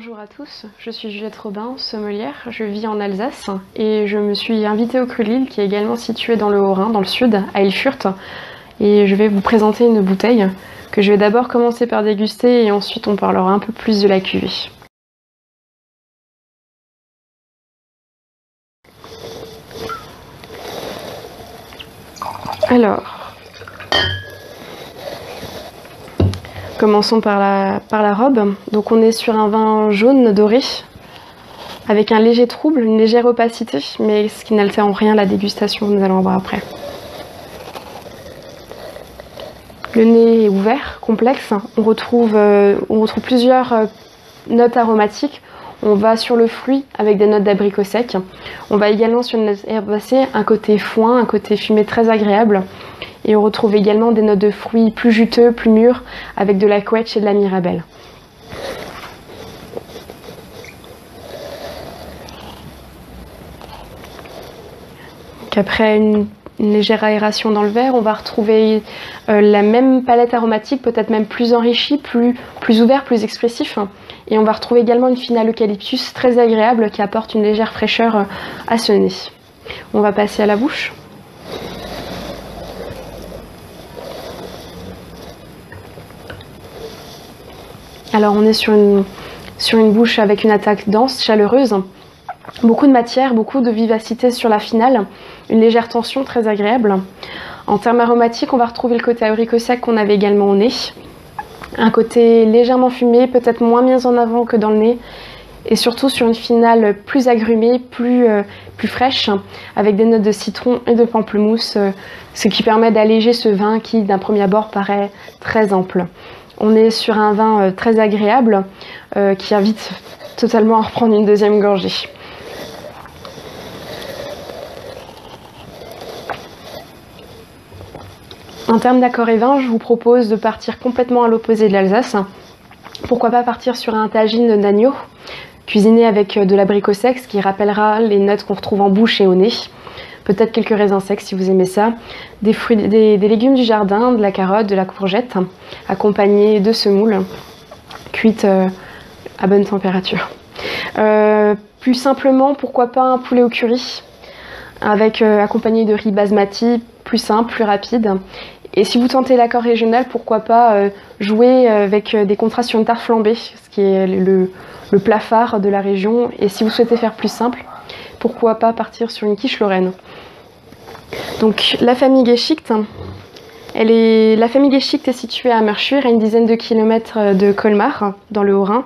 Bonjour à tous, je suis Juliette Robin, sommelière, je vis en Alsace et je me suis invitée au Cru de Lille qui est également situé dans le Haut-Rhin, dans le sud, à Erfurt. Et je vais vous présenter une bouteille que je vais d'abord commencer par déguster et ensuite on parlera un peu plus de la cuvée. Alors, commençons par la robe. Donc on est sur un vin jaune doré, avec un léger trouble, une légère opacité, mais ce qui n'altère en rien la dégustation, nous allons voir après. Le nez est ouvert, complexe. On retrouve plusieurs notes aromatiques. On va sur le fruit avec des notes d'abricot sec. On va également sur une note herbacée, un côté foin, un côté fumé très agréable. Et on retrouve également des notes de fruits plus juteux, plus mûrs, avec de la quetch et de la mirabelle. Après une légère aération dans le verre, on va retrouver la même palette aromatique, peut-être même plus enrichie, plus ouvert, plus expressif. Et on va retrouver également une finale eucalyptus très agréable qui apporte une légère fraîcheur à ce nez. On va passer à la bouche. Alors on est sur une bouche avec une attaque dense, chaleureuse. Beaucoup de matière, beaucoup de vivacité sur la finale, une légère tension très agréable. En termes aromatiques, on va retrouver le côté abricot sec qu'on avait également au nez. Un côté légèrement fumé, peut-être moins mis en avant que dans le nez. Et surtout sur une finale plus agrumée, plus fraîche, avec des notes de citron et de pamplemousse, ce qui permet d'alléger ce vin qui, d'un premier abord, paraît très ample. On est sur un vin très agréable, qui invite totalement à reprendre une deuxième gorgée. En termes d'accord et vin, je vous propose de partir complètement à l'opposé de l'Alsace. Pourquoi pas partir sur un tagine d'agneau, cuisiné avec de l'abricot sec, ce qui rappellera les notes qu'on retrouve en bouche et au nez. Peut-être quelques raisins secs si vous aimez ça. Des légumes du jardin, de la carotte, de la courgette, accompagnés de semoule, cuite à bonne température. Plus simplement, pourquoi pas un poulet au curry, accompagné de riz basmati, plus simple, plus rapide. Et si vous tentez l'accord régional, pourquoi pas jouer avec des contrastes sur une tarte flambée, ce qui est le plat phare de la région. Et si vous souhaitez faire plus simple, pourquoi pas partir sur une quiche lorraine. Donc la famille Geschicht, la famille Geschicht est située à Merschuur, à une dizaine de kilomètres de Colmar, dans le Haut-Rhin.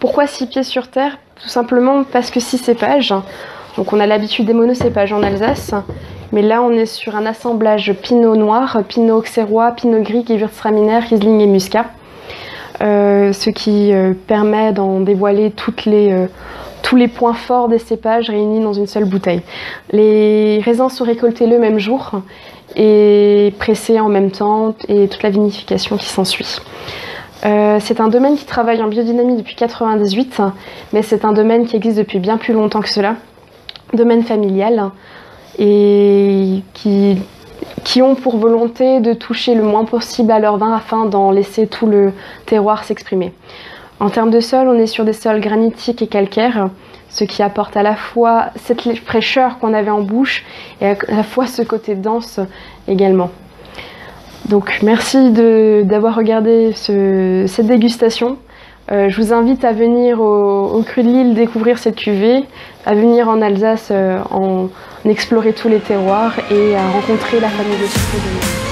Pourquoi 6 pieds sur terre? Tout simplement parce que 6 cépages. Donc on a l'habitude des monocépages en Alsace, mais là on est sur un assemblage pinot noir, pinot auxerrois, pinot gris, gewürztraminer, riesling et muscat. Ce qui permet d'en dévoiler tous les points forts des cépages réunis dans une seule bouteille. Les raisins sont récoltés le même jour et pressés en même temps, et toute la vinification qui s'ensuit. C'est un domaine qui travaille en biodynamie depuis 1998, mais c'est un domaine qui existe depuis bien plus longtemps que cela. Domaine familial, et qui ont pour volonté de toucher le moins possible à leur vin afin d'en laisser tout le terroir s'exprimer. En termes de sol, on est sur des sols granitiques et calcaires, ce qui apporte à la fois cette fraîcheur qu'on avait en bouche et à la fois ce côté dense également. Donc merci d'avoir regardé cette dégustation. Je vous invite à venir au Cru de Lille découvrir cette cuvée, à venir en Alsace en explorer tous les terroirs et à rencontrer la famille de Cru de Lille.